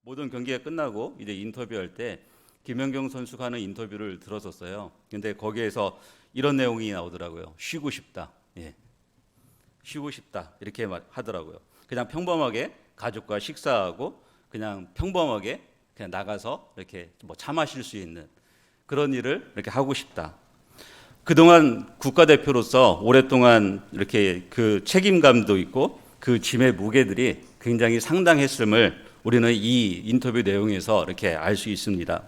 모든 경기가 끝나고 이제 인터뷰할 때 김연경 선수가 하는 인터뷰를 들었었어요. 근데 거기에서 이런 내용이 나오더라고요. 쉬고 싶다. 예. 쉬고 싶다. 이렇게 하더라고요. 그냥 평범하게 가족과 식사하고 그냥 평범하게 그냥 나가서 이렇게 뭐 차 마실 수 있는 그런 일을 이렇게 하고 싶다. 그동안 국가대표로서 오랫동안 이렇게 그 책임감도 있고 그 짐의 무게들이 굉장히 상당했음을 우리는 이 인터뷰 내용에서 이렇게 알 수 있습니다.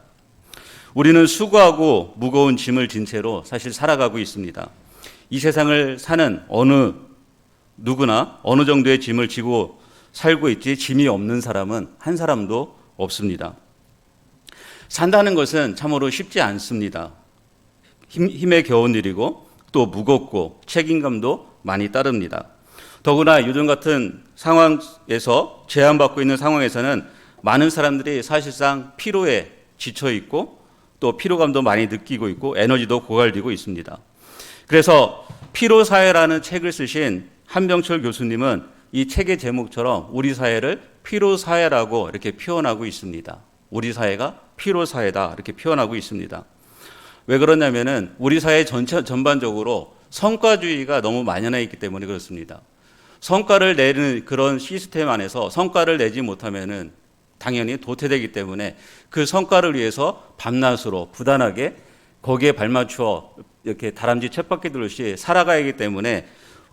우리는 수고하고 무거운 짐을 진 채로 사실 살아가고 있습니다. 이 세상을 사는 어느 누구나 어느 정도의 짐을 지고 살고 있지 짐이 없는 사람은 한 사람도 없습니다. 산다는 것은 참으로 쉽지 않습니다. 힘에 겨운 일이고 또 무겁고 책임감도 많이 따릅니다. 더구나 요즘 같은 상황에서 제한받고 있는 상황에서는 많은 사람들이 사실상 피로에 지쳐 있고 또 피로감도 많이 느끼고 있고 에너지도 고갈되고 있습니다. 그래서 피로사회라는 책을 쓰신 한병철 교수님은 이 책의 제목처럼 우리 사회를 피로사회라고 이렇게 표현하고 있습니다. 우리 사회가 피로사회다 이렇게 표현하고 있습니다. 왜 그러냐면은 우리 사회 전반적으로 성과주의가 너무 만연해 있기 때문에 그렇습니다. 성과를 내는 그런 시스템 안에서 성과를 내지 못하면은 당연히 도태되기 때문에 그 성과를 위해서 밤낮으로 부단하게 거기에 발맞추어 이렇게 다람쥐 쳇바퀴 돌듯이 살아가야 하기 때문에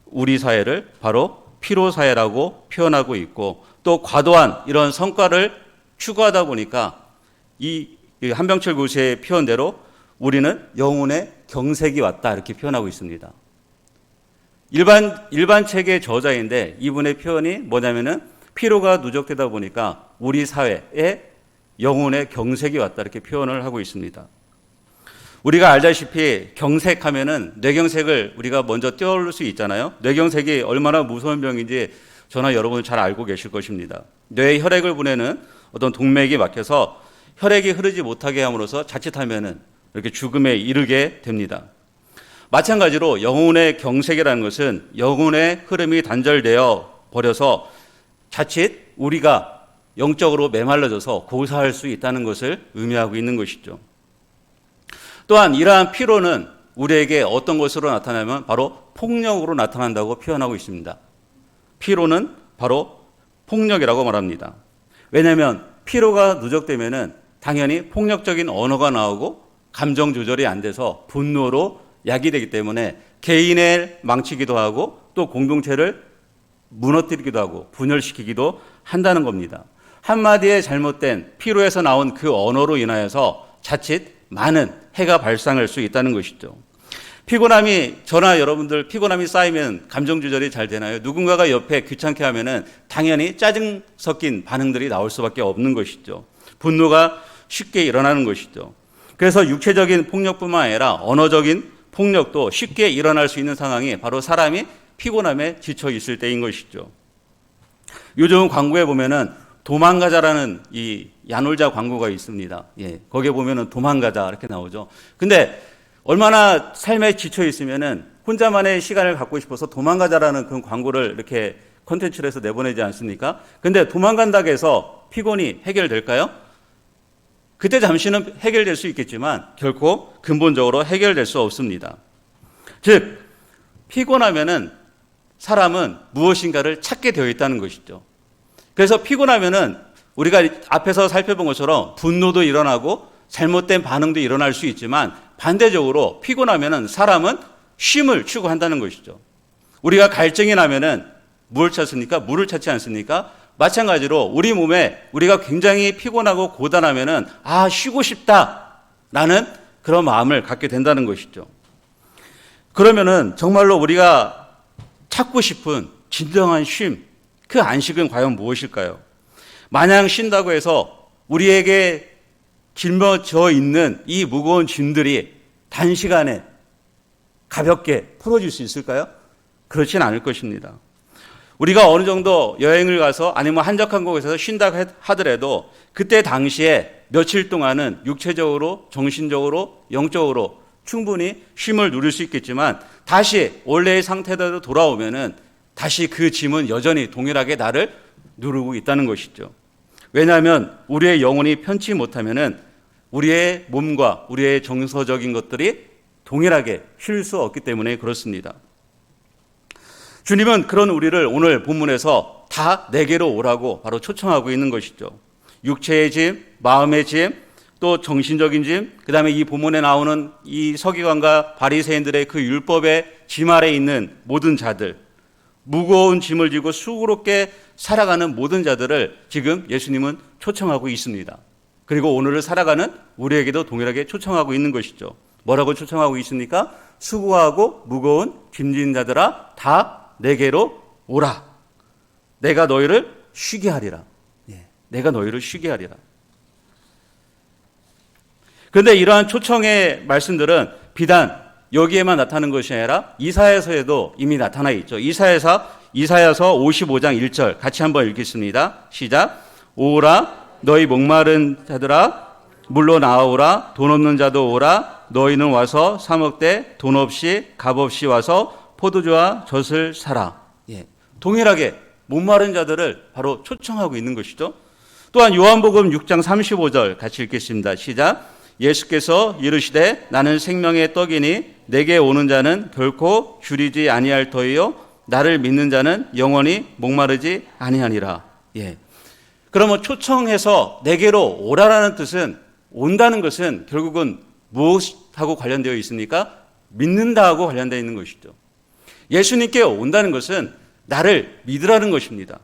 우리 사회를 바로 피로사회라고 표현하고 있고 또 과도한 이런 성과를 추구하다 보니까 이 한병철 교수의 표현대로 우리는 영혼의 경색이 왔다 이렇게 표현하고 있습니다. 일반 책의 저자인데 이분의 표현이 뭐냐면은 피로가 누적되다 보니까 우리 사회에 영혼의 경색이 왔다 이렇게 표현을 하고 있습니다. 우리가 알다시피 경색하면은 뇌경색을 우리가 먼저 떠올릴 수 있잖아요. 뇌경색이 얼마나 무서운 병인지 저나 여러분 잘 알고 계실 것입니다. 뇌에 혈액을 보내는 어떤 동맥이 막혀서 혈액이 흐르지 못하게 함으로써 자칫하면은 이렇게 죽음에 이르게 됩니다. 마찬가지로 영혼의 경색이라는 것은 영혼의 흐름이 단절되어 버려서 자칫 우리가 영적으로 메말라져서 고사할 수 있다는 것을 의미하고 있는 것이죠. 또한 이러한 피로는 우리에게 어떤 것으로 나타나면 바로 폭력으로 나타난다고 표현하고 있습니다. 피로는 바로 폭력이라고 말합니다. 왜냐하면 피로가 누적되면은 당연히 폭력적인 언어가 나오고 감정 조절이 안 돼서 분노로 야기되기 때문에 개인을 망치기도 하고 또 공동체를 무너뜨리기도 하고 분열시키기도 한다는 겁니다. 한마디의 잘못된 피로에서 나온 그 언어로 인하여서 자칫 많은 해가 발생할 수 있다는 것이죠. 피곤함이 저나 여러분들 피곤함이 쌓이면 감정 조절이 잘 되나요? 누군가가 옆에 귀찮게 하면은 당연히 짜증 섞인 반응들이 나올 수밖에 없는 것이죠. 분노가 쉽게 일어나는 것이죠. 그래서 육체적인 폭력뿐만 아니라 언어적인 폭력도 쉽게 일어날 수 있는 상황이 바로 사람이 피곤함에 지쳐 있을 때인 것이죠. 요즘 광고에 보면은 도망가자라는 이 야놀자 광고가 있습니다. 예, 거기에 보면은 도망가자 이렇게 나오죠. 근데 얼마나 삶에 지쳐 있으면은 혼자만의 시간을 갖고 싶어서 도망가자라는 그 광고를 이렇게 콘텐츠를 해서 내보내지 않습니까? 근데 도망간다고 해서 피곤이 해결될까요? 그때 잠시는 해결될 수 있겠지만 결코 근본적으로 해결될 수 없습니다. 즉 피곤하면은 사람은 무엇인가를 찾게 되어 있다는 것이죠. 그래서 피곤하면은 우리가 앞에서 살펴본 것처럼 분노도 일어나고 잘못된 반응도 일어날 수 있지만 반대적으로 피곤하면은 사람은 쉼을 추구한다는 것이죠. 우리가 갈증이 나면은 뭘 찾습니까? 물을 찾지 않습니까? 마찬가지로 우리 몸에 우리가 굉장히 피곤하고 고단하면은 쉬고 싶다라는 그런 마음을 갖게 된다는 것이죠. 그러면은 정말로 우리가 찾고 싶은 진정한 쉼, 그 안식은 과연 무엇일까요? 마냥 쉰다고 해서 우리에게 짊어져 있는 이 무거운 짐들이 단시간에 가볍게 풀어질 수 있을까요? 그렇진 않을 것입니다. 우리가 어느 정도 여행을 가서 아니면 한적한 곳에서 쉰다 하더라도 그때 당시에 며칠 동안은 육체적으로, 정신적으로, 영적으로 충분히 쉼을 누릴 수 있겠지만 다시 원래의 상태대로 돌아오면은 다시 그 짐은 여전히 동일하게 나를 누르고 있다는 것이죠. 왜냐하면 우리의 영혼이 편치 못하면은 우리의 몸과 우리의 정서적인 것들이 동일하게 쉴 수 없기 때문에 그렇습니다. 주님은 그런 우리를 오늘 본문에서 다 내게로 오라고 바로 초청하고 있는 것이죠. 육체의 짐, 마음의 짐, 또 정신적인 짐, 그 다음에 이 본문에 나오는 이 서기관과 바리새인들의 그 율법의 짐 아래 있는 모든 자들, 무거운 짐을 지고 수고롭게 살아가는 모든 자들을 지금 예수님은 초청하고 있습니다. 그리고 오늘을 살아가는 우리에게도 동일하게 초청하고 있는 것이죠. 뭐라고 초청하고 있습니까? 수고하고 무거운 짐진 자들아 다 내게로 오라. 내가 너희를 쉬게 하리라. 내가 너희를 쉬게 하리라. 그런데 이러한 초청의 말씀들은 비단 여기에만 나타나는 것이 아니라 이사야서에도 이미 나타나 있죠. 이사야서 55장 1절 같이 한번 읽겠습니다. 시작. 오라 너희 목마른 자들아 물로 나오라. 돈 없는 자도 오라. 너희는 와서 사 먹되 돈 없이 값 없이 와서 포도주와 젖을 사라. 동일하게 목마른 자들을 바로 초청하고 있는 것이죠. 또한 요한복음 6장 35절 같이 읽겠습니다. 시작. 예수께서 이르시되 나는 생명의 떡이니 내게 오는 자는 결코 줄이지 아니할 터이요 나를 믿는 자는 영원히 목마르지 아니하니라. 그러면 초청해서 내게로 오라라는 뜻은 온다는 것은 결국은 무엇하고 관련되어 있습니까? 믿는다하고 관련되어 있는 것이죠. 예수님께 온다는 것은 나를 믿으라는 것입니다.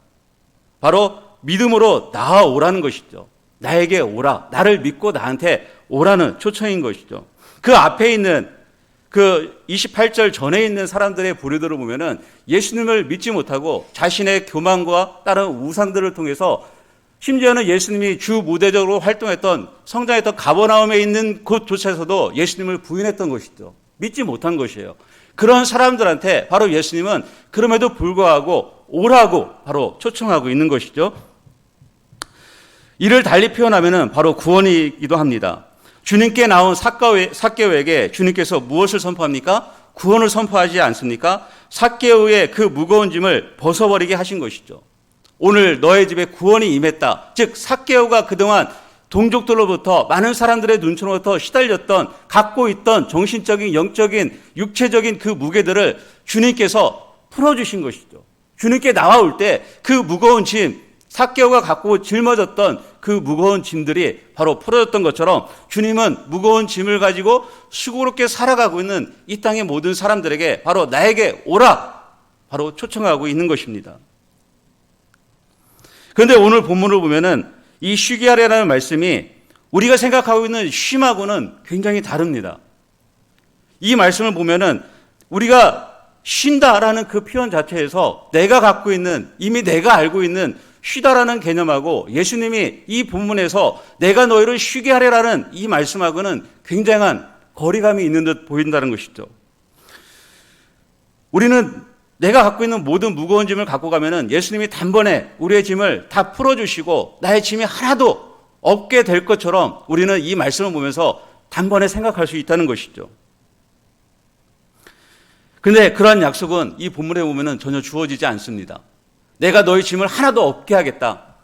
바로 믿음으로 나아오라는 것이죠. 나에게 오라. 나를 믿고 나한테 오라는 초청인 것이죠. 그 앞에 있는 그 28절 전에 있는 사람들의 부류들을 보면은 예수님을 믿지 못하고 자신의 교만과 다른 우상들을 통해서 심지어는 예수님이 주 무대적으로 활동했던 성장했던 가버나움에 있는 곳조차에서도 예수님을 부인했던 것이죠. 믿지 못한 것이에요. 그런 사람들한테 바로 예수님은 그럼에도 불구하고 오라고 바로 초청하고 있는 것이죠. 이를 달리 표현하면 바로 구원이기도 합니다. 주님께 나온 삭개오에게 주님께서 무엇을 선포합니까? 구원을 선포하지 않습니까? 삭개오의 그 무거운 짐을 벗어버리게 하신 것이죠. 오늘 너의 집에 구원이 임했다. 즉 삭개오가 그동안 동족들로부터 많은 사람들의 눈초로부터 시달렸던 갖고 있던 정신적인 영적인 육체적인 그 무게들을 주님께서 풀어주신 것이죠. 주님께 나와올 때 그 무거운 짐 삭개오가 갖고 짊어졌던 그 무거운 짐들이 바로 풀어졌던 것처럼 주님은 무거운 짐을 가지고 수고롭게 살아가고 있는 이 땅의 모든 사람들에게 바로 나에게 오라 바로 초청하고 있는 것입니다. 그런데 오늘 본문을 보면은 이 쉬게 하라는 말씀이 우리가 생각하고 있는 쉼하고는 굉장히 다릅니다. 이 말씀을 보면은 우리가 쉰다라는 그 표현 자체에서 내가 갖고 있는 이미 내가 알고 있는 쉬다라는 개념하고 예수님이 이 본문에서 내가 너희를 쉬게 하리라는 이 말씀하고는 굉장한 거리감이 있는 듯 보인다는 것이죠. 우리는 내가 갖고 있는 모든 무거운 짐을 갖고 가면은 예수님이 단번에 우리의 짐을 다 풀어주시고 나의 짐이 하나도 없게 될 것처럼 우리는 이 말씀을 보면서 단번에 생각할 수 있다는 것이죠. 그런데 그러한 약속은 이 본문에 보면은 전혀 주어지지 않습니다. 내가 너희 짐을 하나도 없게 하겠다.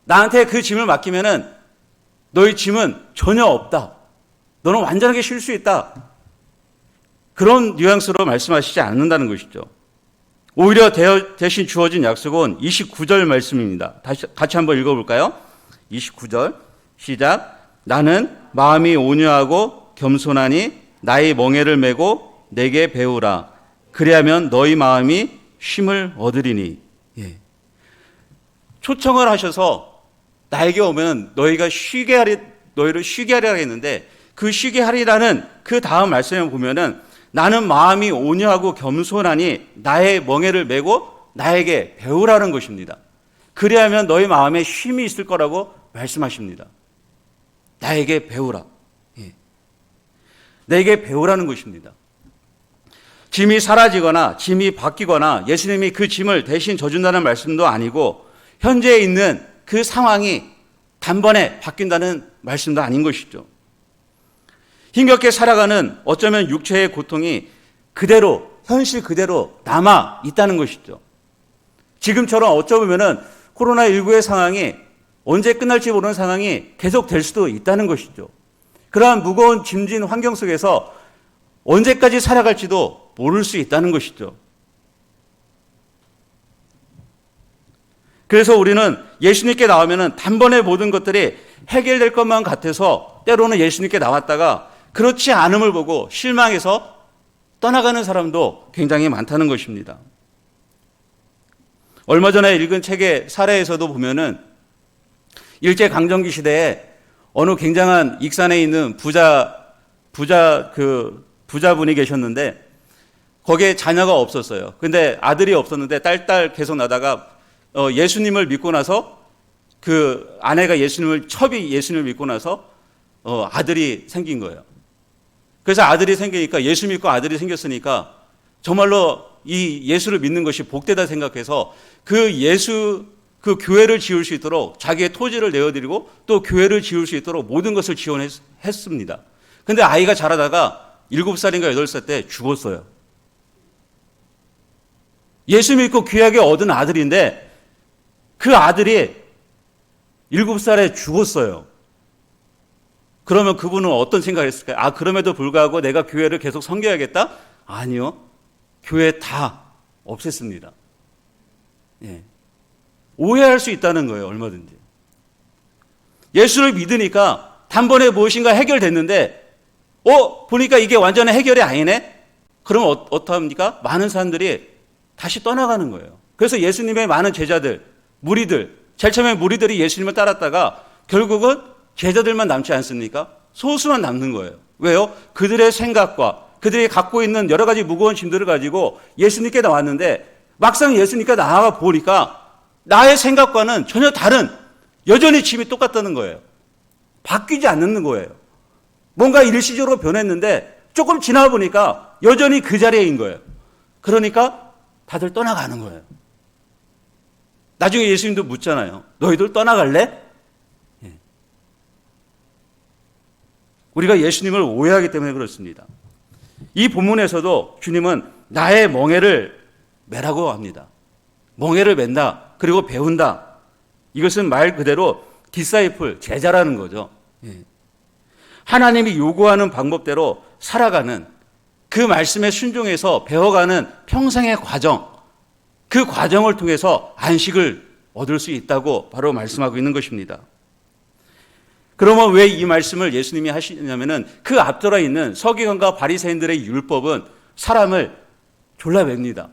나한테 그 짐을 맡기면은 너희 짐은 전혀 없다. 너는 완전하게 쉴 수 있다. 그런 뉘앙스로 말씀하시지 않는다는 것이죠. 오히려 대신 주어진 약속은 29절 말씀입니다. 같이 한번 읽어볼까요? 29절 시작. 나는 마음이 온유하고 겸손하니 나의 멍에를 메고 내게 배우라. 그리하면 너희 마음이 쉼을 얻으리니. 초청을 하셔서 나에게 오면 너희를 쉬게 하리라 했는데 그 쉬게 하리라는 그 다음 말씀을 보면은 나는 마음이 온유하고 겸손하니 나의 멍에를 메고 나에게 배우라는 것입니다. 그리하면 너희 마음에 쉼이 있을 거라고 말씀하십니다. 나에게 배우라. 내게 배우라는 것입니다. 짐이 사라지거나 짐이 바뀌거나 예수님이 그 짐을 대신 져준다는 말씀도 아니고 현재 있는 그 상황이 단번에 바뀐다는 말씀도 아닌 것이죠. 힘겹게 살아가는 어쩌면 육체의 고통이 그대로 현실 그대로 남아 있다는 것이죠. 지금처럼 어쩌면은 코로나19의 상황이 언제 끝날지 모르는 상황이 계속될 수도 있다는 것이죠. 그러한 무거운 짐진 환경 속에서 언제까지 살아갈지도 모를 수 있다는 것이죠. 그래서 우리는 예수님께 나오면은 단번에 모든 것들이 해결될 것만 같아서 때로는 예수님께 나왔다가 그렇지 않음을 보고 실망해서 떠나가는 사람도 굉장히 많다는 것입니다. 얼마 전에 읽은 책의 사례에서도 보면은 일제강점기 시대에 어느 굉장한 익산에 있는 부자분이 계셨는데 거기에 자녀가 없었어요. 근데 아들이 없었는데 딸 계속 나다가 예수님을 믿고 나서 그 아내가 첩이 예수님을 믿고 나서 아들이 생긴 거예요. 그래서 아들이 생기니까 예수 믿고 아들이 생겼으니까 정말로 이 예수를 믿는 것이 복되다 생각해서 그 교회를 지을 수 있도록 자기의 토지를 내어드리고 또 교회를 지을 수 있도록 모든 것을 지원했습니다. 근데 아이가 자라다가 7살인가 8살 때 죽었어요. 예수 믿고 귀하게 얻은 아들인데 그 아들이 7살에 죽었어요. 그러면 그분은 어떤 생각을 했을까요? 그럼에도 불구하고 내가 교회를 계속 섬겨야겠다? 아니요. 교회 다 없앴습니다. 예. 오해할 수 있다는 거예요. 얼마든지. 예수를 믿으니까 단번에 무엇인가 해결됐는데 보니까 이게 완전히 해결이 아니네? 그러면 어떡합니까? 많은 사람들이 다시 떠나가는 거예요. 그래서 예수님의 많은 제자들, 무리들, 제일 처음에 무리들이 예수님을 따랐다가 결국은 제자들만 남지 않습니까? 소수만 남는 거예요. 왜요? 그들의 생각과 그들이 갖고 있는 여러 가지 무거운 짐들을 가지고 예수님께 나왔는데 막상 예수님께 나와 보니까 나의 생각과는 전혀 다른, 여전히 짐이 똑같다는 거예요. 바뀌지 않는 거예요. 뭔가 일시적으로 변했는데 조금 지나 보니까 여전히 그 자리에인 거예요. 그러니까 다들 떠나가는 거예요. 나중에 예수님도 묻잖아요. 너희들 떠나갈래? 예. 우리가 예수님을 오해하기 때문에 그렇습니다. 이 본문에서도 주님은 나의 멍에를 매라고 합니다. 멍에를 맨다. 그리고 배운다. 이것은 말 그대로 디사이플, 제자라는 거죠. 예. 하나님이 요구하는 방법대로 살아가는 그 말씀에 순종해서 배워가는 평생의 과정, 그 과정을 통해서 안식을 얻을 수 있다고 바로 말씀하고 있는 것입니다. 그러면 왜 이 말씀을 예수님이 하시냐면은 그 앞들어 있는 서기관과 바리새인들의 율법은 사람을 졸라맵니다.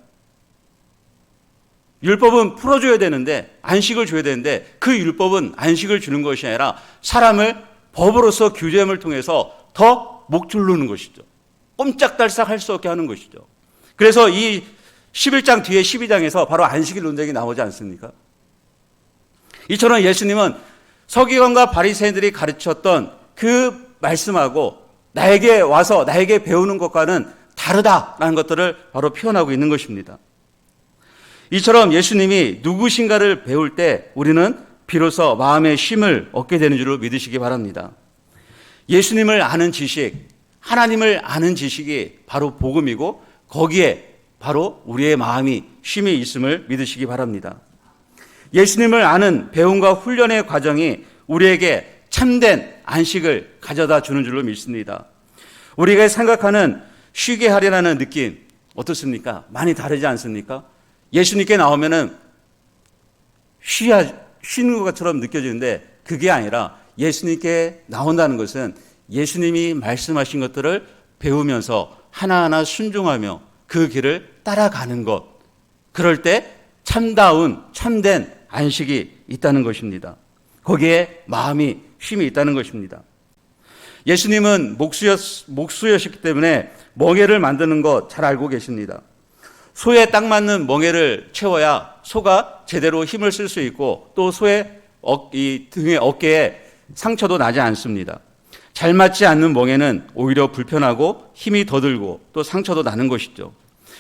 율법은 풀어줘야 되는데, 안식을 줘야 되는데 그 율법은 안식을 주는 것이 아니라 사람을 법으로서 규제함을 통해서 더 목줄르는 것이죠. 꼼짝달싹 할 수 없게 하는 것이죠. 그래서 이 11장 뒤에 12장에서 바로 안식일 논쟁이 나오지 않습니까? 이처럼 예수님은 서기관과 바리새인들이 가르쳤던 그 말씀하고 나에게 와서 나에게 배우는 것과는 다르다라는 것들을 바로 표현하고 있는 것입니다. 이처럼 예수님이 누구신가를 배울 때 우리는 비로소 마음의 쉼을 얻게 되는 줄을 믿으시기 바랍니다. 예수님을 아는 지식, 하나님을 아는 지식이 바로 복음이고 거기에 바로 우리의 마음이 쉼이 있음을 믿으시기 바랍니다. 예수님을 아는 배움과 훈련의 과정이 우리에게 참된 안식을 가져다 주는 줄로 믿습니다. 우리가 생각하는 쉬게 하리라는 느낌 어떻습니까? 많이 다르지 않습니까? 예수님께 나오면은 쉬는 것처럼 느껴지는데 그게 아니라 예수님께 나온다는 것은 예수님이 말씀하신 것들을 배우면서 하나하나 순종하며 그 길을 따라가는 것. 그럴 때 참된 안식이 있다는 것입니다. 거기에 마음이 쉼이 있다는 것입니다. 예수님은 목수였기 때문에 멍에를 만드는 것 잘 알고 계십니다. 소에 딱 맞는 멍에를 채워야 소가 제대로 힘을 쓸 수 있고 또 소의 이 등의 어깨에 상처도 나지 않습니다. 잘 맞지 않는 멍에는 오히려 불편하고 힘이 더 들고 또 상처도 나는 것이죠.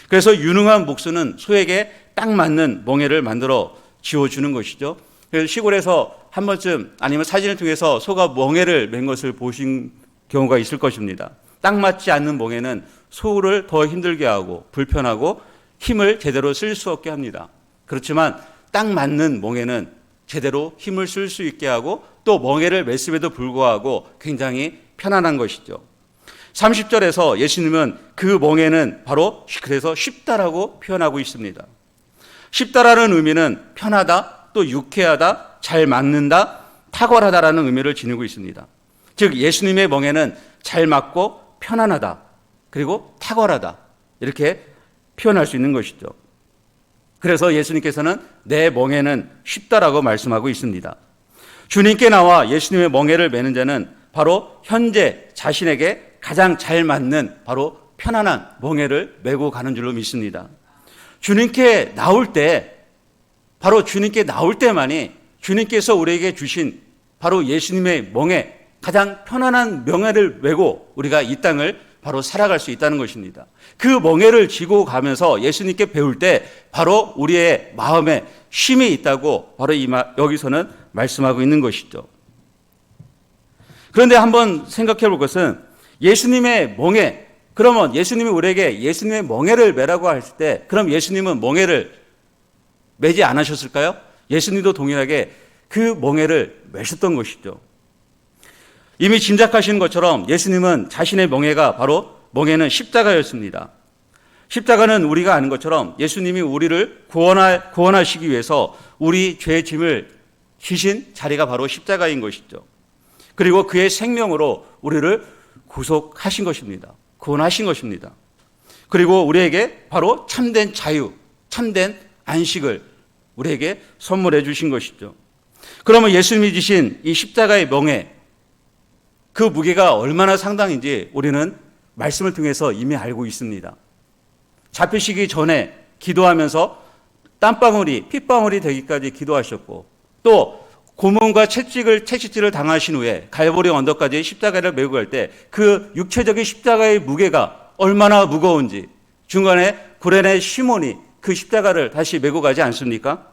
그래서 유능한 목수는 소에게 딱 맞는 멍에를 만들어 지어주는 것이죠. 그래서 시골에서 한 번쯤 아니면 사진을 통해서 소가 멍에를 맨 것을 보신 경우가 있을 것입니다. 딱 맞지 않는 멍에는 소를 더 힘들게 하고 불편하고 힘을 제대로 쓸 수 없게 합니다. 그렇지만 딱 맞는 멍에는 제대로 힘을 쓸 수 있게 하고 또 멍에를 맸음에도 불구하고 굉장히 편안한 것이죠. 30절에서 예수님은 그 멍에는 바로 그래서 쉽다라고 표현하고 있습니다. 쉽다라는 의미는 편하다, 또 유쾌하다, 잘 맞는다, 탁월하다라는 의미를 지니고 있습니다. 즉 예수님의 멍에는 잘 맞고 편안하다, 그리고 탁월하다 이렇게 표현할 수 있는 것이죠. 그래서 예수님께서는 내 멍에는 쉽다라고 말씀하고 있습니다. 주님께 나와 예수님의 멍에를 매는 자는 바로 현재 자신에게 가장 잘 맞는 바로 편안한 멍에를 메고 가는 줄로 믿습니다. 주님께 나올 때, 바로 주님께 나올 때만이 주님께서 우리에게 주신 바로 예수님의 멍에, 가장 편안한 멍에를 메고 우리가 이 땅을 바로 살아갈 수 있다는 것입니다. 그 멍에를 지고 가면서 예수님께 배울 때 바로 우리의 마음에 쉼이 있다고 바로 여기서는 말씀하고 있는 것이죠. 그런데 한번 생각해 볼 것은 예수님의 멍에, 그러면 예수님이 우리에게 예수님의 멍에를 매라고 했을 때 그럼 예수님은 멍에를 매지 않으셨을까요? 예수님도 동일하게 그 멍에를 매셨던 것이죠. 이미 짐작하시는 것처럼 예수님은 자신의 멍에가 바로 멍에는 십자가였습니다. 십자가는 우리가 아는 것처럼 예수님이 우리를 구원하시기 위해서 우리 죄의 짐을 지신 자리가 바로 십자가인 것이죠. 그리고 그의 생명으로 우리를 구속하신 것입니다. 구원하신 것입니다. 그리고 우리에게 바로 참된 자유, 참된 안식을 우리에게 선물해 주신 것이죠. 그러면 예수님이 지신 이 십자가의 멍에, 그 무게가 얼마나 상당인지 우리는 말씀을 통해서 이미 알고 있습니다. 잡히시기 전에 기도하면서 땀방울이 핏방울이 되기까지 기도하셨고, 또 고문과 채찍질을 당하신 후에 갈보리 언덕까지 십자가를 메고 갈 때 그 육체적인 십자가의 무게가 얼마나 무거운지 중간에 구레네 시몬이 그 십자가를 다시 메고 가지 않습니까?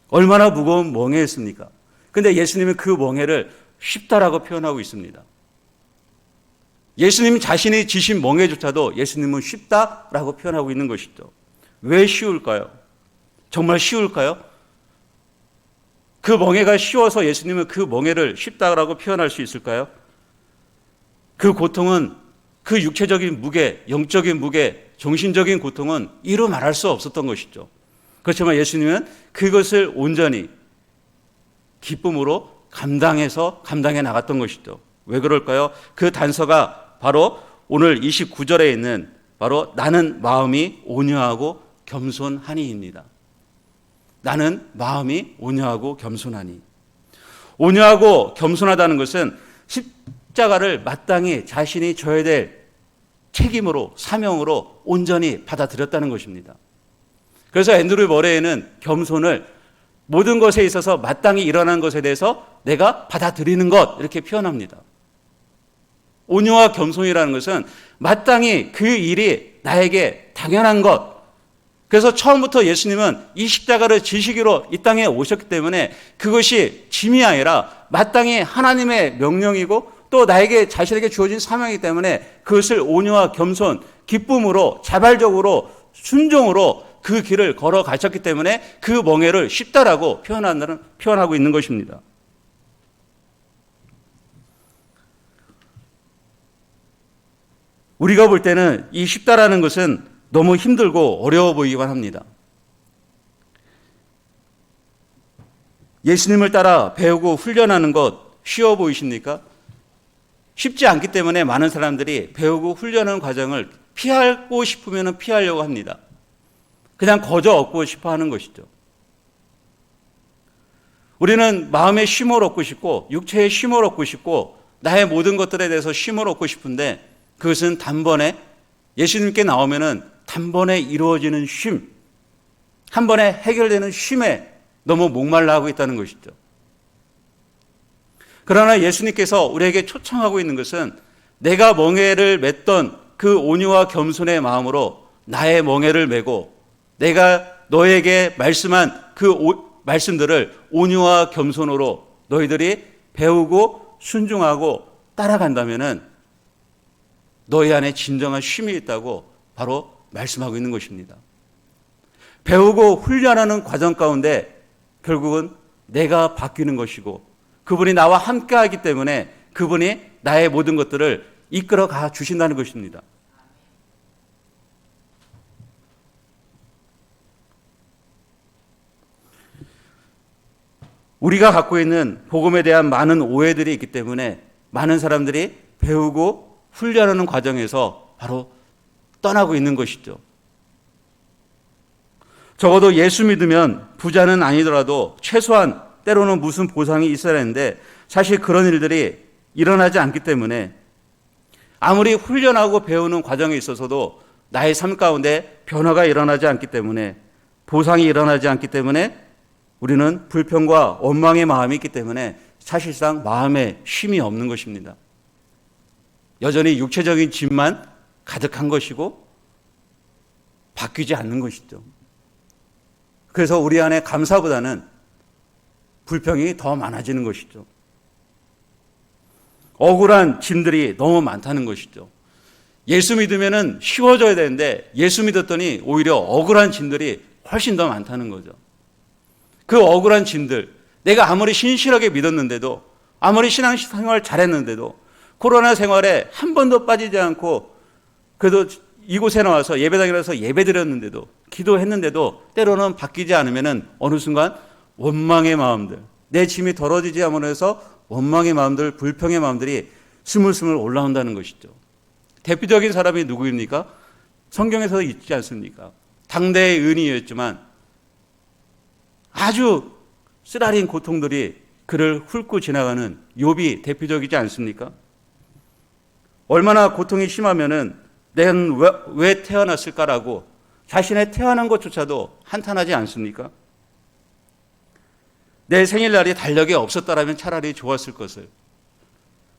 얼마나 무거운 멍에였습니까? 근데 예수님은 그 멍에를 쉽다라고 표현하고 있습니다. 예수님 자신이 지신 멍에조차도 예수님은 쉽다라고 표현하고 있는 것이죠. 왜 쉬울까요? 정말 쉬울까요? 그 멍에가 쉬워서 예수님은 그 멍에를 쉽다라고 표현할 수 있을까요? 그 고통은, 그 육체적인 무게, 영적인 무게, 정신적인 고통은 이루 말할 수 없었던 것이죠. 그렇지만 예수님은 그것을 온전히 기쁨으로 감당해 나갔던 것이죠. 왜 그럴까요? 그 단서가 바로 오늘 29절에 있는 바로 나는 마음이 온유하고 겸손하니입니다. 나는 마음이 온유하고 겸손하니. 온유하고 겸손하다는 것은 십자가를 마땅히 자신이 져야 될 책임으로, 사명으로 온전히 받아들였다는 것입니다. 그래서 앤드류 머레이는 겸손을 모든 것에 있어서 마땅히 일어난 것에 대해서 내가 받아들이는 것, 이렇게 표현합니다. 온유와 겸손이라는 것은 마땅히 그 일이 나에게 당연한 것. 그래서 처음부터 예수님은 이 십자가를 지시기로 이 땅에 오셨기 때문에 그것이 짐이 아니라 마땅히 하나님의 명령이고 또 나에게 자신에게 주어진 사명이기 때문에 그것을 온유와 겸손, 기쁨으로, 자발적으로, 순종으로 그 길을 걸어가셨기 때문에 그 멍에를 쉽다라고 표현하고 있는 것입니다. 우리가 볼 때는 이 쉽다라는 것은 너무 힘들고 어려워 보이기만 합니다. 예수님을 따라 배우고 훈련하는 것 쉬워 보이십니까? 쉽지 않기 때문에 많은 사람들이 배우고 훈련하는 과정을 피하고 싶으면 피하려고 합니다. 그냥 거저 얻고 싶어 하는 것이죠. 우리는 마음의 쉼을 얻고 싶고 육체의 쉼을 얻고 싶고 나의 모든 것들에 대해서 쉼을 얻고 싶은데 그것은 단번에 예수님께 나오면은 단번에 이루어지는 쉼, 한 번에 해결되는 쉼에 너무 목말라 하고 있다는 것이죠. 그러나 예수님께서 우리에게 초청하고 있는 것은 내가 멍에를 맸던 그 온유와 겸손의 마음으로 나의 멍에를 메고 내가 너에게 말씀한 그 말씀들을 온유와 겸손으로 너희들이 배우고 순종하고 따라간다면은 너희 안에 진정한 쉼이 있다고 바로 말씀하고 있는 것입니다. 배우고 훈련하는 과정 가운데 결국은 내가 바뀌는 것이고 그분이 나와 함께 하기 때문에 그분이 나의 모든 것들을 이끌어 가 주신다는 것입니다. 우리가 갖고 있는 복음에 대한 많은 오해들이 있기 때문에 많은 사람들이 배우고 훈련하는 과정에서 바로 떠나고 있는 것이죠. 적어도 예수 믿으면 부자는 아니더라도 최소한 때로는 무슨 보상이 있어야 하는데 사실 그런 일들이 일어나지 않기 때문에 아무리 훈련하고 배우는 과정에 있어서도 나의 삶 가운데 변화가 일어나지 않기 때문에 보상이 일어나지 않기 때문에 우리는 불평과 원망의 마음이 있기 때문에 사실상 마음에 쉼이 없는 것입니다. 여전히 육체적인 짐만 가득한 것이고 바뀌지 않는 것이죠. 그래서 우리 안에 감사보다는 불평이 더 많아지는 것이죠. 억울한 짐들이 너무 많다는 것이죠. 예수 믿으면 쉬워져야 되는데 예수 믿었더니 오히려 억울한 짐들이 훨씬 더 많다는 거죠. 그 억울한 짐들, 내가 아무리 신실하게 믿었는데도 아무리 신앙생활 잘했는데도 코로나 생활에 한 번도 빠지지 않고 그래도 이곳에 나와서 예배당에 나와서 예배드렸는데도 기도했는데도 때로는 바뀌지 않으면 어느 순간 원망의 마음들, 내 짐이 덜어지지 않으로 해서 원망의 마음들, 불평의 마음들이 스물스물 올라온다는 것이죠. 대표적인 사람이 누구입니까? 성경에서 있지 않습니까? 당대의 은인이었지만 아주 쓰라린 고통들이 그를 훑고 지나가는 욥이 대표적이지 않습니까? 얼마나 고통이 심하면은 내가 왜 태어났을까라고 자신의 태어난 것조차도 한탄하지 않습니까? 내 생일날이 달력에 없었다라면 차라리 좋았을 것을.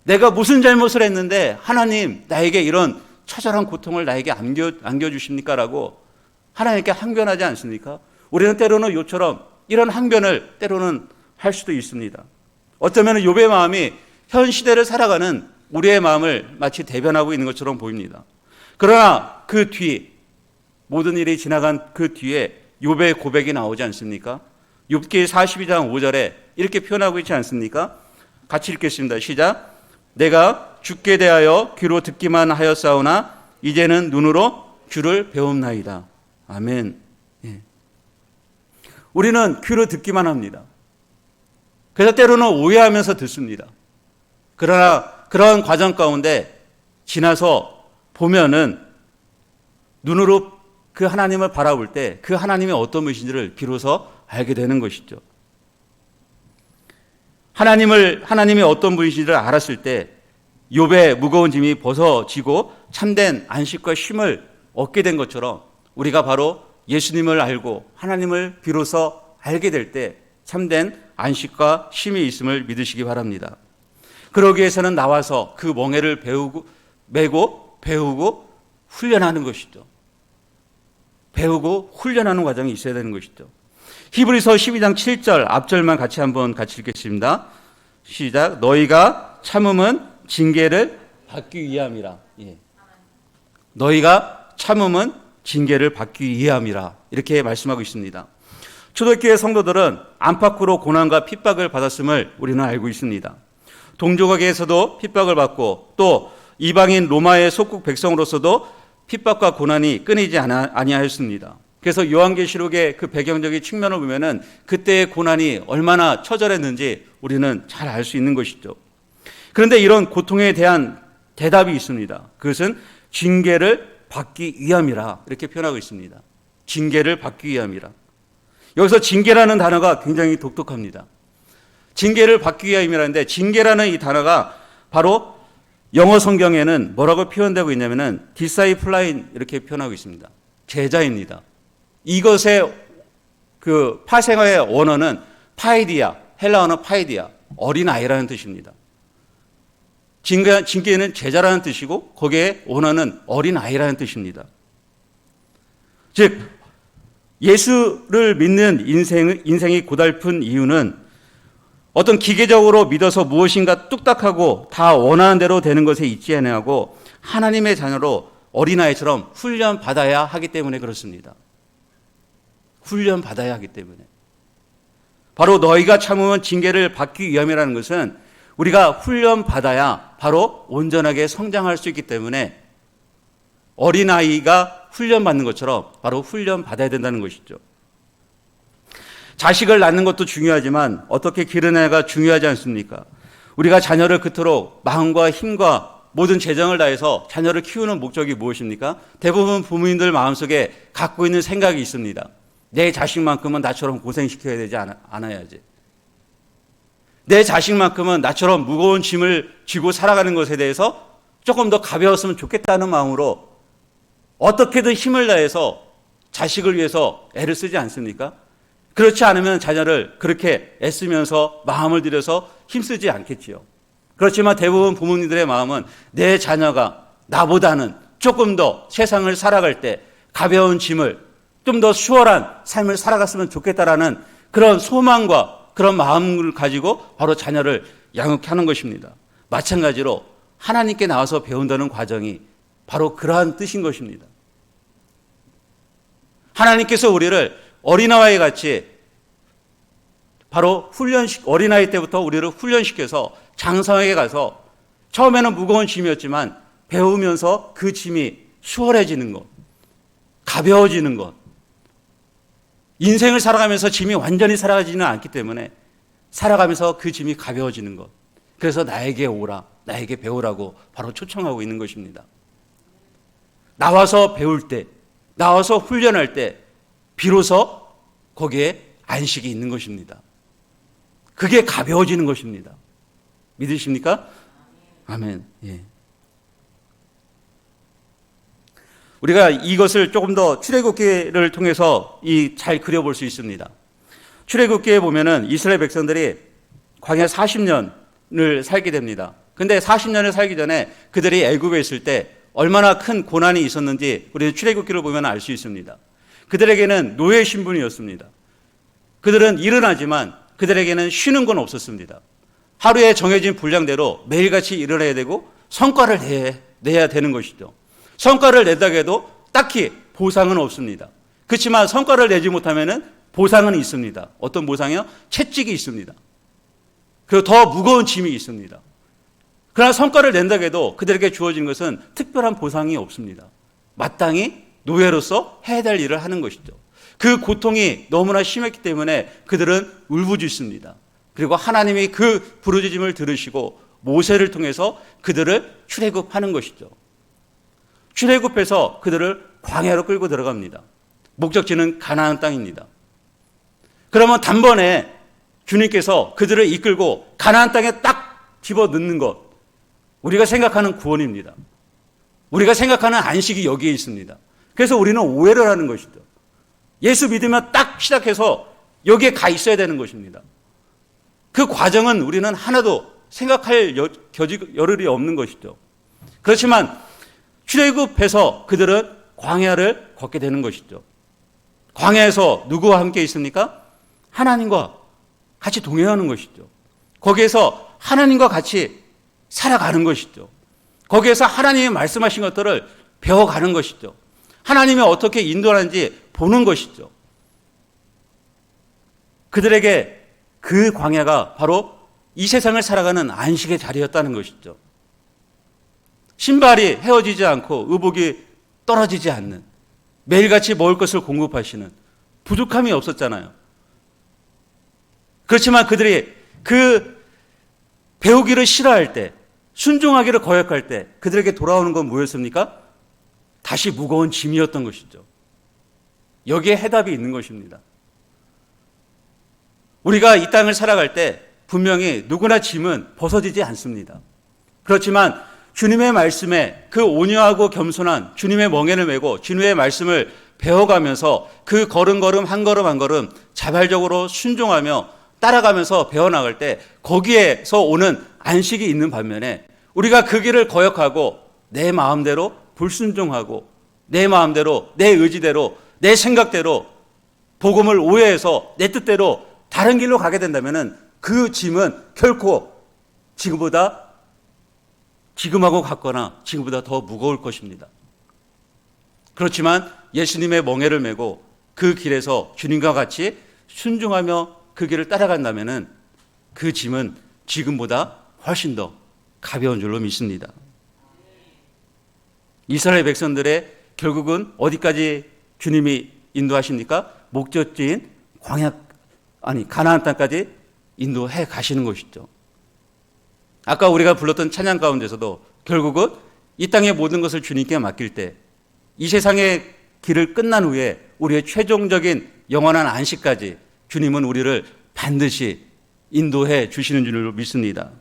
내가 무슨 잘못을 했는데 하나님 나에게 이런 처절한 고통을 나에게 안겨주십니까? 라고 하나님께 항변하지 않습니까? 우리는 때로는 요처럼 이런 항변을 때로는 할 수도 있습니다. 어쩌면 욥의 마음이 현 시대를 살아가는 우리의 마음을 마치 대변하고 있는 것처럼 보입니다. 그러나 그 뒤, 모든 일이 지나간 그 뒤에 욥의 고백이 나오지 않습니까? 욥기 42장 5절에 이렇게 표현하고 있지 않습니까? 같이 읽겠습니다. 시작. 내가 주께 대하여 귀로 듣기만 하였사오나 이제는 눈으로 주를 배움나이다. 아멘. 예. 우리는 귀로 듣기만 합니다. 그래서 때로는 오해하면서 듣습니다. 그러나 그러한 과정 가운데 지나서 보면은 눈으로 그 하나님을 바라볼 때 그 하나님이 어떤 분이신지를 비로소 알게 되는 것이죠. 하나님이 어떤 분이신지를 알았을 때 욥의 무거운 짐이 벗어지고 참된 안식과 쉼을 얻게 된 것처럼 우리가 바로 예수님을 알고 하나님을 비로소 알게 될 때 참된 안식과 쉼이 있음을 믿으시기 바랍니다. 그러기 위해서는 나와서 그 멍에를 메고 배우고 훈련하는 것이죠. 배우고 훈련하는 과정이 있어야 되는 것이죠. 히브리서 12장 7절 앞절만 같이 읽겠습니다. 시작. 너희가 참음은 징계를 받기 위함이라. 예. 너희가 참음은 징계를 받기 위함이라. 이렇게 말씀하고 있습니다. 초대교회 성도들은 안팎으로 고난과 핍박을 받았음을 우리는 알고 있습니다. 동족에게서도 핍박을 받고 또 이방인 로마의 속국 백성으로서도 핍박과 고난이 끊이지 아니하였습니다. 그래서 요한계시록의 그 배경적인 측면을 보면은 그때의 고난이 얼마나 처절했는지 우리는 잘 알 수 있는 것이죠. 그런데 이런 고통에 대한 대답이 있습니다. 그것은 징계를 받기 위함이라 이렇게 표현하고 있습니다. 징계를 받기 위함이라. 여기서 징계라는 단어가 굉장히 독특합니다. 징계를 받기 위함이라는데 징계라는 이 단어가 바로 영어 성경에는 뭐라고 표현되고 있냐면은 디사이플라인 이렇게 표현하고 있습니다. 제자입니다. 이것의 그 파생어의 원어는 파이디아, 헬라 언어 파이디아, 어린아이라는 뜻입니다. 징계는 제자라는 뜻이고 거기에 원어는 어린아이라는 뜻입니다. 즉 예수를 믿는 인생이 고달픈 이유는 어떤 기계적으로 믿어서 무엇인가 뚝딱하고 다 원하는 대로 되는 것에 있지 아니하고 하나님의 자녀로 어린아이처럼 훈련받아야 하기 때문에 그렇습니다. 훈련받아야 하기 때문에. 바로 너희가 참으면 징계를 받기 위함이라는 것은 우리가 훈련받아야 바로 온전하게 성장할 수 있기 때문에 어린아이가 훈련받는 것처럼 바로 훈련받아야 된다는 것이죠. 자식을 낳는 것도 중요하지만 어떻게 기르느냐가 중요하지 않습니까? 우리가 자녀를 그토록 마음과 힘과 모든 재정을 다해서 자녀를 키우는 목적이 무엇입니까? 대부분 부모님들 마음속에 갖고 있는 생각이 있습니다. 내 자식만큼은 나처럼 고생시켜야 되지 않아야지. 내 자식만큼은 나처럼 무거운 짐을 쥐고 살아가는 것에 대해서 조금 더 가벼웠으면 좋겠다는 마음으로 어떻게든 힘을 다해서 자식을 위해서 애를 쓰지 않습니까? 그렇지 않으면 자녀를 그렇게 애쓰면서 마음을 들여서 힘쓰지 않겠지요. 그렇지만 대부분 부모님들의 마음은 내 자녀가 나보다는 조금 더 세상을 살아갈 때 가벼운 짐을 좀 더 수월한 삶을 살아갔으면 좋겠다라는 그런 소망과 그런 마음을 가지고 바로 자녀를 양육하는 것입니다. 마찬가지로 하나님께 나와서 배운다는 과정이 바로 그러한 뜻인 것입니다. 하나님께서 우리를 어린아이 같이 바로 어린아이 때부터 우리를 훈련시켜서 장성하게 가서 처음에는 무거운 짐이었지만 배우면서 그 짐이 수월해지는 것, 가벼워지는 것. 인생을 살아가면서 짐이 완전히 사라지지는 않기 때문에 살아가면서 그 짐이 가벼워지는 것. 그래서 나에게 오라, 나에게 배우라고 바로 초청하고 있는 것입니다. 나와서 배울 때, 나와서 훈련할 때 비로소 거기에 안식이 있는 것입니다. 그게 가벼워지는 것입니다. 믿으십니까? 아멘. 예. 우리가 이것을 조금 더 출애굽기를 통해서 잘 그려볼 수 있습니다. 출애굽기에 보면은 이스라엘 백성들이 광야 40년을 살게 됩니다. 근데 40년을 살기 전에 그들이 애굽에 있을 때 얼마나 큰 고난이 있었는지 우리 출애굽기를 보면 알 수 있습니다. 그들에게는 노예 신분이었습니다. 그들은 일은 하지만 그들에게는 쉬는 건 없었습니다. 하루에 정해진 분량대로 매일같이 일을 해야 되고 성과를 내야 되는 것이죠. 성과를 낸다고 해도 딱히 보상은 없습니다. 그렇지만 성과를 내지 못하면 보상은 있습니다. 어떤 보상이요? 채찍이 있습니다. 그리고 더 무거운 짐이 있습니다. 그러나 성과를 낸다고 해도 그들에게 주어진 것은 특별한 보상이 없습니다. 마땅히 노예로서 해야 될 일을 하는 것이죠. 그 고통이 너무나 심했기 때문에 그들은 울부짖습니다. 그리고 하나님이 그 부르짖음을 들으시고 모세를 통해서 그들을 출애굽하는 것이죠. 출애굽해서 그들을 광야로 끌고 들어갑니다. 목적지는 가나안 땅입니다. 그러면 단번에 주님께서 그들을 이끌고 가나안 땅에 딱 집어넣는 것, 우리가 생각하는 구원입니다. 우리가 생각하는 안식이 여기에 있습니다. 그래서 우리는 오해를 하는 것이죠. 예수 믿으면 딱 시작해서 여기에 가 있어야 되는 것입니다. 그 과정은 우리는 하나도 생각할 여를이 없는 것이죠. 그렇지만 출애굽해서 그들은 광야를 걷게 되는 것이죠. 광야에서 누구와 함께 있습니까? 하나님과 같이 동행하는 것이죠. 거기에서 하나님과 같이 살아가는 것이죠. 거기에서 하나님이 말씀하신 것들을 배워가는 것이죠. 하나님이 어떻게 인도하는지 보는 것이죠. 그들에게 그 광야가 바로 이 세상을 살아가는 안식의 자리였다는 것이죠. 신발이 헤어지지 않고 의복이 떨어지지 않는, 매일같이 먹을 것을 공급하시는, 부족함이 없었잖아요. 그렇지만 그들이 그 배우기를 싫어할 때, 순종하기를 거역할 때 그들에게 돌아오는 건 뭐였습니까? 다시 무거운 짐이었던 것이죠. 여기에 해답이 있는 것입니다. 우리가 이 땅을 살아갈 때 분명히 누구나 짐은 벗어지지 않습니다. 그렇지만 주님의 말씀에 그 온유하고 겸손한 주님의 멍에를 메고 주님의 말씀을 배워가면서 그 걸음걸음 한 걸음 한 걸음 자발적으로 순종하며 따라가면서 배워나갈 때 거기에서 오는 안식이 있는 반면에 우리가 그 길을 거역하고 내 마음대로 불순종하고 내 마음대로 내 의지대로 내 생각대로 복음을 오해해서 내 뜻대로 다른 길로 가게 된다면 그 짐은 결코 지금하고 같거나 지금보다 더 무거울 것입니다. 그렇지만 예수님의 멍에를 메고 그 길에서 주님과 같이 순종하며 그 길을 따라간다면은 그 짐은 지금보다 훨씬 더 가벼운 줄로 믿습니다. 이스라엘 백성들의 결국은 어디까지 주님이 인도하십니까? 목적지인 가나안 땅까지 인도해 가시는 것이죠. 아까 우리가 불렀던 찬양 가운데서도 결국은 이 땅의 모든 것을 주님께 맡길 때 이 세상의 길을 끝난 후에 우리의 최종적인 영원한 안식까지 주님은 우리를 반드시 인도해 주시는 줄로 믿습니다.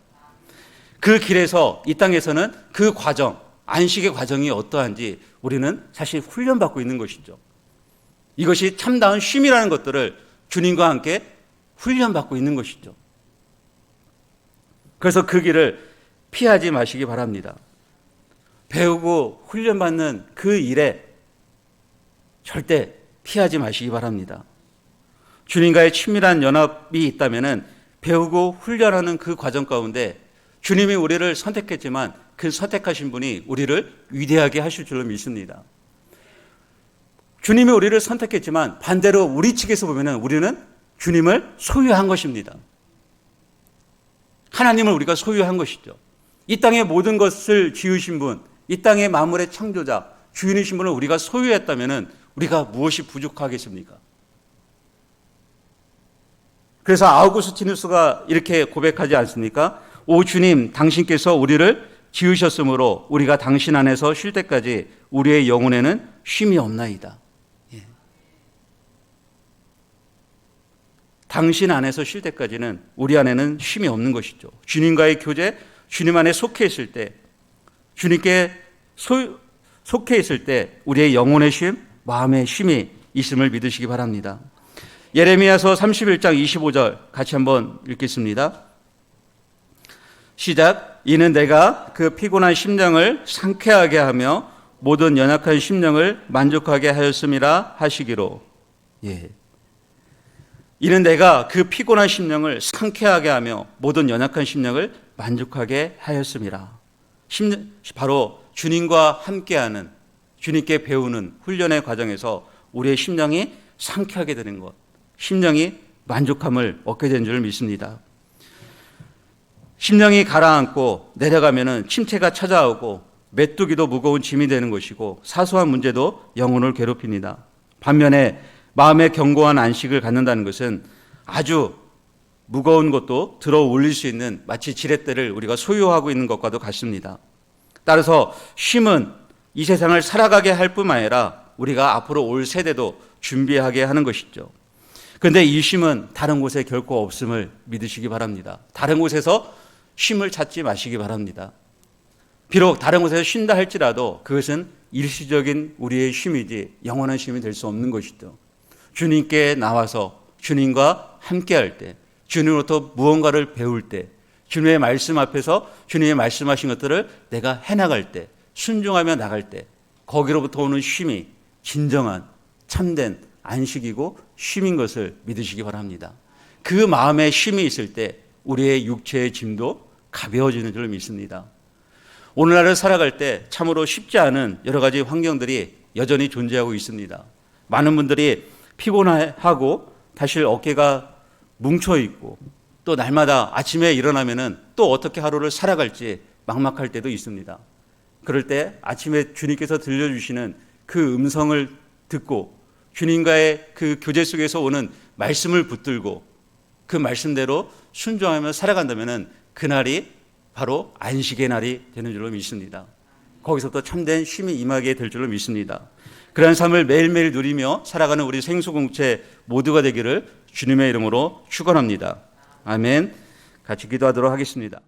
그 길에서 이 땅에서는 그 과정, 안식의 과정이 어떠한지 우리는 사실 훈련받고 있는 것이죠. 이것이 참다운 쉼이라는 것들을 주님과 함께 훈련받고 있는 것이죠. 그래서 그 길을 피하지 마시기 바랍니다. 배우고 훈련받는 그 일에 절대 피하지 마시기 바랍니다. 주님과의 친밀한 연합이 있다면 배우고 훈련하는 그 과정 가운데 주님이 우리를 선택했지만 그 선택하신 분이 우리를 위대하게 하실 줄로 믿습니다. 주님이 우리를 선택했지만 반대로 우리 측에서 보면 우리는 주님을 소유한 것입니다. 하나님을 우리가 소유한 것이죠. 이 땅의 모든 것을 지으신 분, 이 땅의 만물의 창조자, 주인이신 분을 우리가 소유했다면 우리가 무엇이 부족하겠습니까? 그래서 아우구스티누스가 이렇게 고백하지 않습니까? 오 주님, 당신께서 우리를 지으셨으므로 우리가 당신 안에서 쉴 때까지 우리의 영혼에는 쉼이 없나이다. 예. 당신 안에서 쉴 때까지는 우리 안에는 쉼이 없는 것이죠. 주님과의 교제, 주님 안에 속해 있을 때, 주님께 속해 있을 때 우리의 영혼의 쉼, 마음의 쉼이 있음을 믿으시기 바랍니다. 예레미야서 31장 25절 같이 한번 읽겠습니다. 시작. 이는 내가 그 피곤한 심령을 상쾌하게 하며 모든 연약한 심령을 만족하게 하였음이라 하시기로. 예. 이는 내가 그 피곤한 심령을 상쾌하게 하며 모든 연약한 심령을 만족하게 하였음이라. 바로 주님과 함께하는, 주님께 배우는 훈련의 과정에서 우리의 심령이 상쾌하게 되는 것, 심령이 만족함을 얻게 된 줄 믿습니다. 심령이 가라앉고 내려가면은 침체가 찾아오고 메뚜기도 무거운 짐이 되는 것이고 사소한 문제도 영혼을 괴롭힙니다. 반면에 마음의 견고한 안식을 갖는다는 것은 아주 무거운 것도 들어 올릴 수 있는 마치 지렛대를 우리가 소유하고 있는 것과도 같습니다. 따라서 쉼은 이 세상을 살아가게 할 뿐만 아니라 우리가 앞으로 올 세대도 준비하게 하는 것이죠. 그런데 이 쉼은 다른 곳에 결코 없음을 믿으시기 바랍니다. 다른 곳에서 쉼을 찾지 마시기 바랍니다. 비록 다른 곳에서 쉰다 할지라도 그것은 일시적인 우리의 쉼이지 영원한 쉼이 될 수 없는 것이죠. 주님께 나와서 주님과 함께할 때, 주님으로부터 무언가를 배울 때, 주님의 말씀 앞에서 주님의 말씀하신 것들을 내가 해나갈 때, 순종하며 나갈 때 거기로부터 오는 쉼이 진정한 참된 안식이고 쉼인 것을 믿으시기 바랍니다. 그 마음에 쉼이 있을 때 우리의 육체의 짐도 가벼워지는 줄 믿습니다. 오늘날을 살아갈 때 참으로 쉽지 않은 여러 가지 환경들이 여전히 존재하고 있습니다. 많은 분들이 피곤하고 사실 어깨가 뭉쳐있고 또 날마다 아침에 일어나면은 또 어떻게 하루를 살아갈지 막막할 때도 있습니다. 그럴 때 아침에 주님께서 들려주시는 그 음성을 듣고 주님과의 그 교제 속에서 오는 말씀을 붙들고 그 말씀대로 순종하며 살아간다면 그날이 바로 안식의 날이 되는 줄로 믿습니다. 거기서부터 참된 쉼이 임하게 될 줄로 믿습니다. 그러한 삶을 매일매일 누리며 살아가는 우리 생수공체 모두가 되기를 주님의 이름으로 축원합니다. 아멘. 같이 기도하도록 하겠습니다.